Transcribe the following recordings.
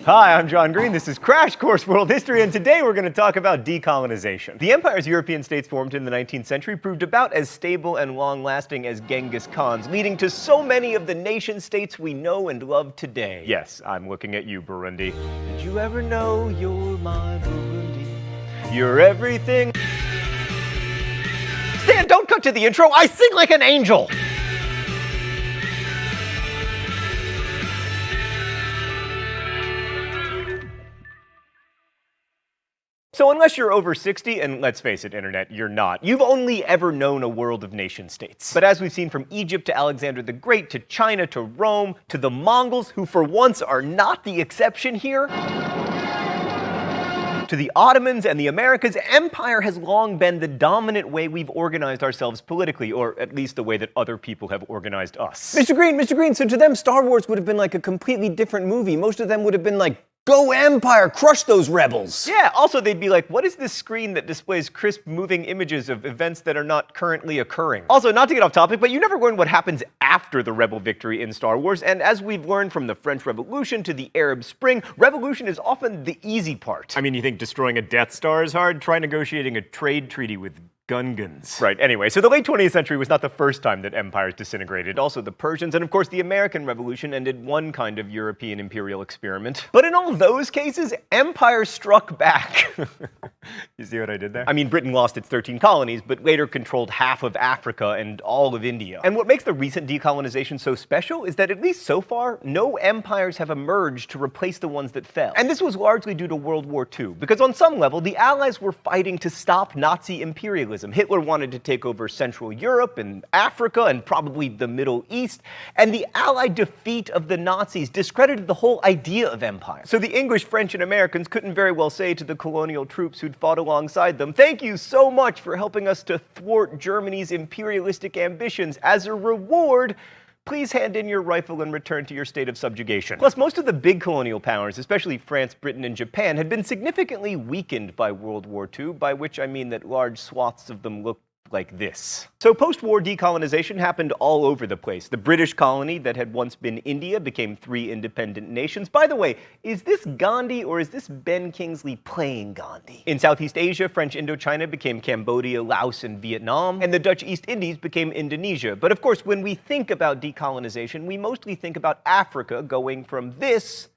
Hi, I'm John Green. This is Crash Course World History, and today we're going to talk about decolonization. The empires European states formed in the 19th century proved about as stable and long-lasting as Genghis Khan's, leading to so many of the nation-states we know and love today. Yes, I'm looking at you, Burundi. Did you ever know you're my Burundi? You're everything. Stan, don't cut to the intro. I sing like an angel. So unless you're over 60, and let's face it, Internet, you're not, you've only ever known a world of nation-states. But as we've seen from Egypt to Alexander the Great, to China, to Rome, to the Mongols, who for once are not the exception here, to the Ottomans and the Americas, empire has long been the dominant way we've organized ourselves politically, or at least the way that other people have organized us. Mr. Green, so to them Star Wars would have been like a completely different movie. Most of them would have been like, go Empire, crush those rebels! Yeah, also they'd be like, what is this screen that displays crisp moving images of events that are not currently occurring? Also, not to get off topic, but you never learn what happens after the rebel victory in Star Wars, and as we've learned from the French Revolution to the Arab Spring, revolution is often the easy part. I mean, you think destroying a Death Star is hard? Try negotiating a trade treaty with Gungans. Right, anyway, so the late 20th century was not the first time that empires disintegrated. Also, the Persians and, of course, the American Revolution ended one kind of European imperial experiment. But in all those cases, empire struck back. You see what I did there? I mean, Britain lost its 13 colonies, but later controlled half of Africa and all of India. And what makes the recent decolonization so special is that, at least so far, no empires have emerged to replace the ones that fell. And this was largely due to World War II, because on some level, the Allies were fighting to stop Nazi imperialism. Hitler wanted to take over Central Europe and Africa and probably the Middle East, and the Allied defeat of the Nazis discredited the whole idea of empire. So the English, French, and Americans couldn't very well say to the colonial troops who'd fought alongside them, "Thank you so much for helping us to thwart Germany's imperialistic ambitions. As a reward, please hand in your rifle and return to your state of subjugation." Plus, most of the big colonial powers, especially France, Britain, and Japan, had been significantly weakened by World War II, by which I mean that large swaths of them looked like this. So post-war decolonization happened all over the place. The British colony that had once been India became 3 independent nations. By the way, is this Gandhi or is this Ben Kingsley playing Gandhi? In Southeast Asia, French Indochina became Cambodia, Laos, and Vietnam, and the Dutch East Indies became Indonesia. But of course, when we think about decolonization, we mostly think about Africa going from this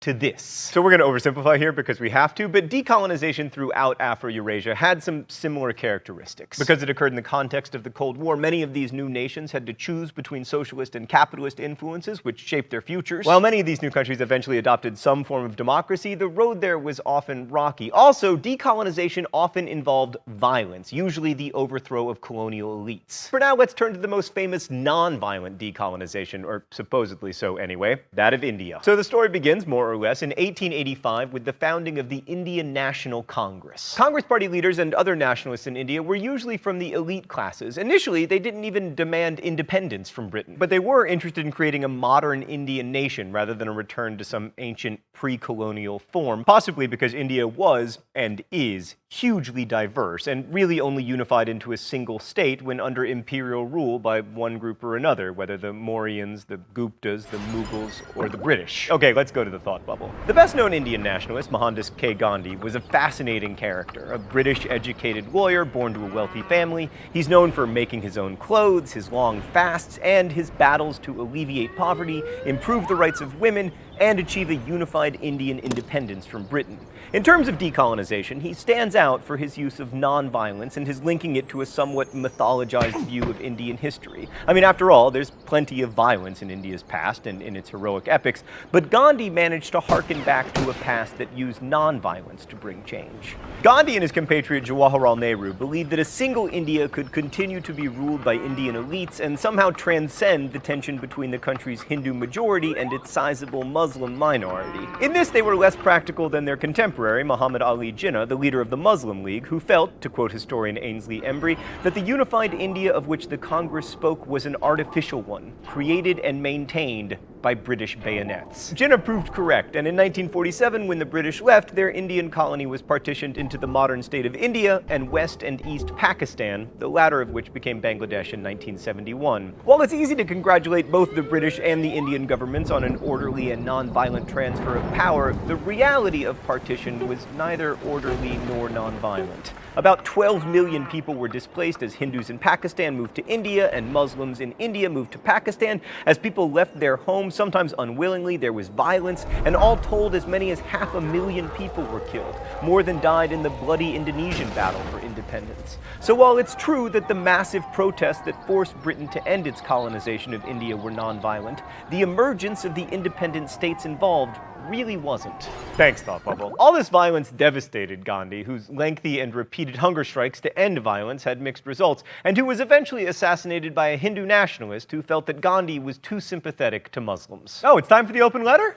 to this. So we're going to oversimplify here because we have to, but decolonization throughout Afro-Eurasia had some similar characteristics. Because it occurred in the context of the Cold War, many of these new nations had to choose between socialist and capitalist influences, which shaped their futures. While many of these new countries eventually adopted some form of democracy, the road there was often rocky. Also, decolonization often involved violence, usually the overthrow of colonial elites. For now, let's turn to the most famous non-violent decolonization, or supposedly so anyway, that of India. So the story begins, more or less, in 1885 with the founding of the Indian National Congress. Congress Party leaders and other nationalists in India were usually from the elite classes. Initially, they didn't even demand independence from Britain, but they were interested in creating a modern Indian nation rather than a return to some ancient pre-colonial form, possibly because India was, and is, hugely diverse, and really only unified into a single state when under imperial rule by one group or another, whether the Mauryans, the Guptas, the Mughals, or the British. Okay, let's go to the thought bubble. The best-known Indian nationalist, Mohandas K. Gandhi, was a fascinating character, a British-educated lawyer born to a wealthy family. He's known for making his own clothes, his long fasts, and his battles to alleviate poverty, improve the rights of women, and achieve a unified Indian independence from Britain. In terms of decolonization, he stands out for his use of non-violence and his linking it to a somewhat mythologized view of Indian history. I mean, after all, there's plenty of violence in India's past and in its heroic epics, but Gandhi managed to harken back to a past that used non-violence to bring change. Gandhi and his compatriot Jawaharlal Nehru believed that a single India could continue to be ruled by Indian elites and somehow transcend the tension between the country's Hindu majority and its sizable Muslim minority. In this, they were less practical than their contemporary, Muhammad Ali Jinnah, the leader of the Muslim League, who felt, to quote historian Ainsley Embry, that the unified India of which the Congress spoke was an artificial one, created and maintained by British bayonets. Jinnah proved correct, and in 1947, when the British left, their Indian colony was partitioned into the modern state of India and West and East Pakistan, the latter of which became Bangladesh in 1971. While it's easy to congratulate both the British and the Indian governments on an orderly and non-violent transfer of power, the reality of partition was neither orderly nor non-violent. About 12 million people were displaced as Hindus in Pakistan moved to India and Muslims in India moved to Pakistan. As people left their homes, sometimes unwillingly, there was violence, and all told, as many as 500,000 people were killed, more than died in the bloody Indonesian battle for independence. So while it's true that the massive protests that forced Britain to end its colonization of India were non-violent, the emergence of the independent states involved really wasn't. Thanks, Thought Bubble. All this violence devastated Gandhi, whose lengthy and repeated hunger strikes to end violence had mixed results, and who was eventually assassinated by a Hindu nationalist who felt that Gandhi was too sympathetic to Muslims. Oh, it's time for the open letter?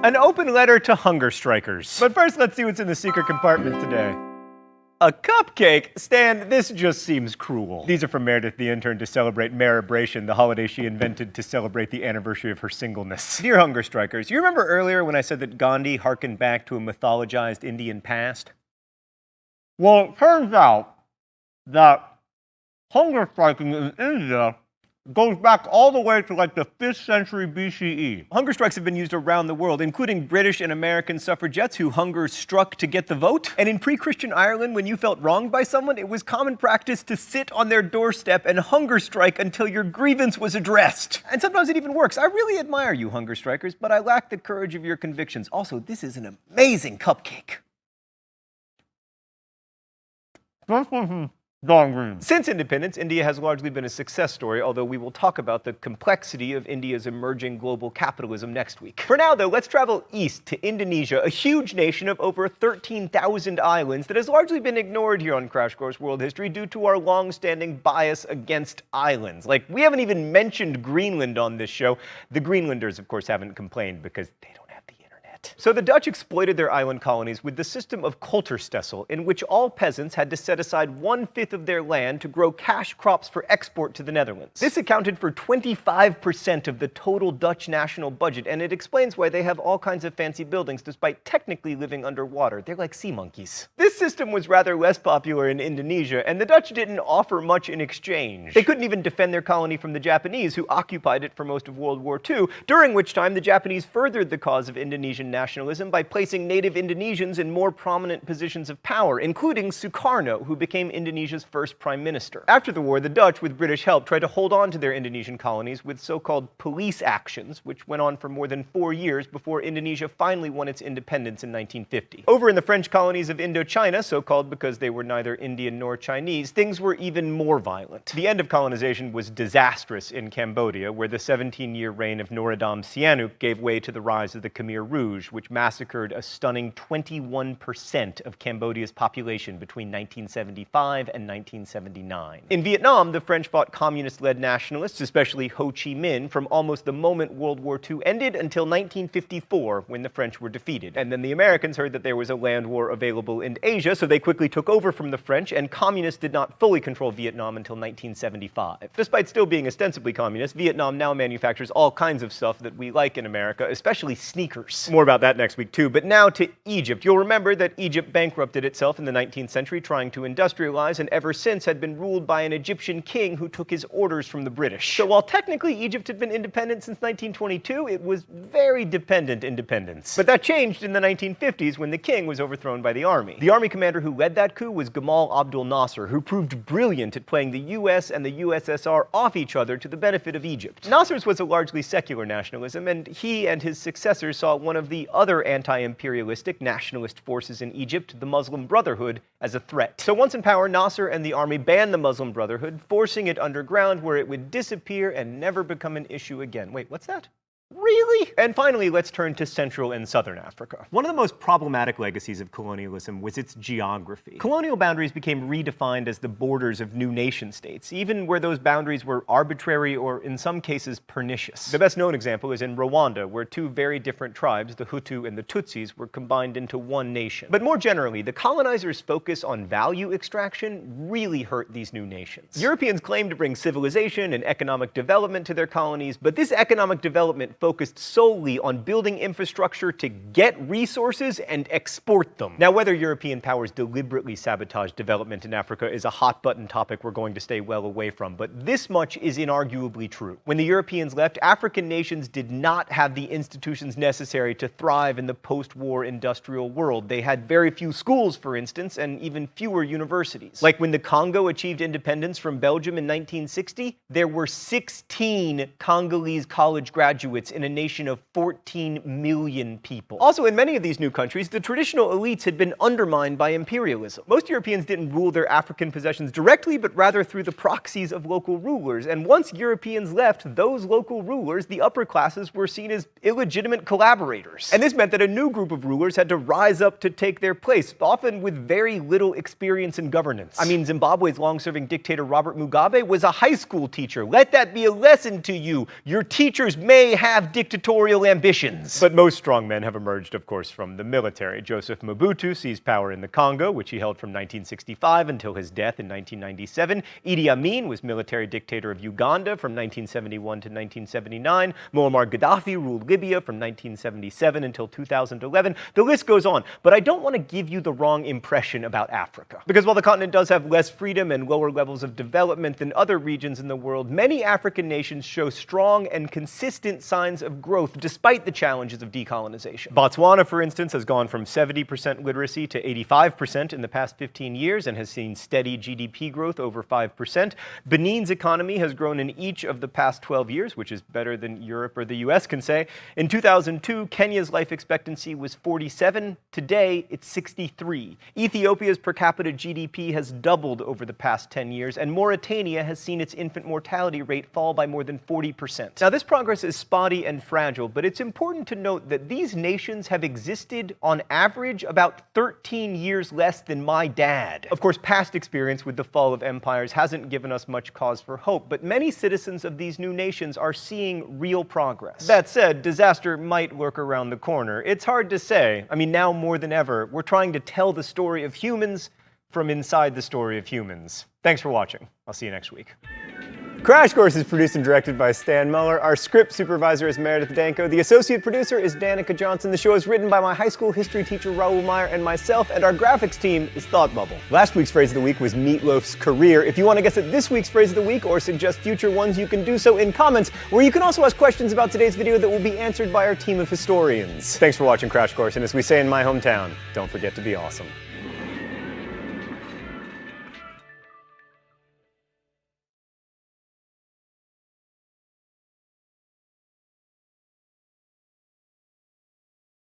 An open letter to hunger strikers. But first, let's see what's in the secret compartment today. A cupcake? Stan, this just seems cruel. These are from Meredith the intern to celebrate Maribration, the holiday she invented to celebrate the anniversary of her singleness. Dear hunger strikers, you remember earlier when I said that Gandhi harkened back to a mythologized Indian past? Well, it turns out that hunger striking in India goes back all the way to like the 5th century BCE. Hunger strikes have been used around the world, including British and American suffragettes who hunger struck to get the vote. And in pre-Christian Ireland, when you felt wronged by someone, it was common practice to sit on their doorstep and hunger strike until your grievance was addressed. And sometimes it even works. I really admire you, hunger strikers, but I lack the courage of your convictions. Also, this is an amazing cupcake. Since independence, India has largely been a success story, although we will talk about the complexity of India's emerging global capitalism next week. For now, though, let's travel east to Indonesia, a huge nation of over 13,000 islands that has largely been ignored here on Crash Course World History due to our long-standing bias against islands. Like, we haven't even mentioned Greenland on this show. The Greenlanders, of course, haven't complained because they don't have the internet. So the Dutch exploited their island colonies with the system of Kulturstelsel, in which all peasants had to set aside 1/5 of their land to grow cash crops for export to the Netherlands. This accounted for 25% of the total Dutch national budget, and it explains why they have all kinds of fancy buildings despite technically living underwater. They're like sea monkeys. This system was rather less popular in Indonesia, and the Dutch didn't offer much in exchange. They couldn't even defend their colony from the Japanese, who occupied it for most of World War II, during which time the Japanese furthered the cause of Indonesian nationalism by placing native Indonesians in more prominent positions of power, including Sukarno, who became Indonesia's first prime minister. After the war, the Dutch, with British help, tried to hold on to their Indonesian colonies with so-called police actions, which went on for more than 4 years before Indonesia finally won its independence in 1950. Over in the French colonies of Indochina, so-called because they were neither Indian nor Chinese, things were even more violent. The end of colonization was disastrous in Cambodia, where the 17-year reign of Norodom Sihanouk gave way to the rise of the Khmer Rouge, which massacred a stunning 21% of Cambodia's population between 1975 and 1979. In Vietnam, the French fought communist-led nationalists, especially Ho Chi Minh, from almost the moment World War II ended until 1954, when the French were defeated. And then the Americans heard that there was a land war available in Asia, so they quickly took over from the French, and communists did not fully control Vietnam until 1975. Despite still being ostensibly communist, Vietnam now manufactures all kinds of stuff that we like in America, especially sneakers. More about that next week too, but now to Egypt. You'll remember that Egypt bankrupted itself in the 19th century trying to industrialize, and ever since had been ruled by an Egyptian king who took his orders from the British. So while technically Egypt had been independent since 1922, it was very dependent independence. But that changed in the 1950s when the king was overthrown by the army. The army commander who led that coup was Gamal Abdel Nasser, who proved brilliant at playing the US and the USSR off each other to the benefit of Egypt. Nasser's was a largely secular nationalism, and he and his successors saw one of the other anti-imperialistic nationalist forces in Egypt, the Muslim Brotherhood, as a threat. So once in power, Nasser and the army banned the Muslim Brotherhood, forcing it underground where it would disappear and never become an issue again. Wait, what's that? Really? And finally, let's turn to Central and Southern Africa. One of the most problematic legacies of colonialism was its geography. Colonial boundaries became redefined as the borders of new nation-states, even where those boundaries were arbitrary or, in some cases, pernicious. The best known example is in Rwanda, where two very different tribes, the Hutu and the Tutsis, were combined into one nation. But more generally, the colonizers' focus on value extraction really hurt these new nations. Europeans claimed to bring civilization and economic development to their colonies, but this economic development focused solely on building infrastructure to get resources and export them. Now, whether European powers deliberately sabotage development in Africa is a hot-button topic we're going to stay well away from, but this much is inarguably true. When the Europeans left, African nations did not have the institutions necessary to thrive in the post-war industrial world. They had very few schools, for instance, and even fewer universities. Like when the Congo achieved independence from Belgium in 1960, there were 16 Congolese college graduates in a nation of 14 million people. Also, in many of these new countries, the traditional elites had been undermined by imperialism. Most Europeans didn't rule their African possessions directly, but rather through the proxies of local rulers. And once Europeans left, those local rulers, the upper classes, were seen as illegitimate collaborators. And this meant that a new group of rulers had to rise up to take their place, often with very little experience in governance. I mean, Zimbabwe's long-serving dictator Robert Mugabe was a high school teacher. Let that be a lesson to you. Your teachers may have dictatorial ambitions. But most strongmen have emerged, of course, from the military. Joseph Mobutu seized power in the Congo, which he held from 1965 until his death in 1997. Idi Amin was military dictator of Uganda from 1971 to 1979. Muammar Gaddafi ruled Libya from 1977 until 2011. The list goes on, but I don't want to give you the wrong impression about Africa. Because while the continent does have less freedom and lower levels of development than other regions in the world, many African nations show strong and consistent signs of growth despite the challenges of decolonization. Botswana, for instance, has gone from 70% literacy to 85% in the past 15 years and has seen steady GDP growth over 5%. Benin's economy has grown in each of the past 12 years, which is better than Europe or the US can say. In 2002, Kenya's life expectancy was 47. Today, it's 63. Ethiopia's per capita GDP has doubled over the past 10 years, and Mauritania has seen its infant mortality rate fall by more than 40%. Now, this progress is spotty and fragile, but it's important to note that these nations have existed on average about 13 years less than my dad. Of course, past experience with the fall of empires hasn't given us much cause for hope, but many citizens of these new nations are seeing real progress. That said, disaster might lurk around the corner. It's hard to say. I mean, now more than ever, we're trying to tell the story of humans from inside the story of humans. Thanks for watching. I'll see you next week. Crash Course is produced and directed by Stan Muller. Our script supervisor is Meredith Danko. The associate producer is Danica Johnson. The show is written by my high school history teacher Raoul Meyer and myself, and our graphics team is Thought Bubble. Last week's phrase of the week was Meatloaf's career. If you want to guess at this week's phrase of the week or suggest future ones, you can do so in comments, where you can also ask questions about today's video that will be answered by our team of historians. Thanks for watching Crash Course, and as we say in my hometown, don't forget to be awesome.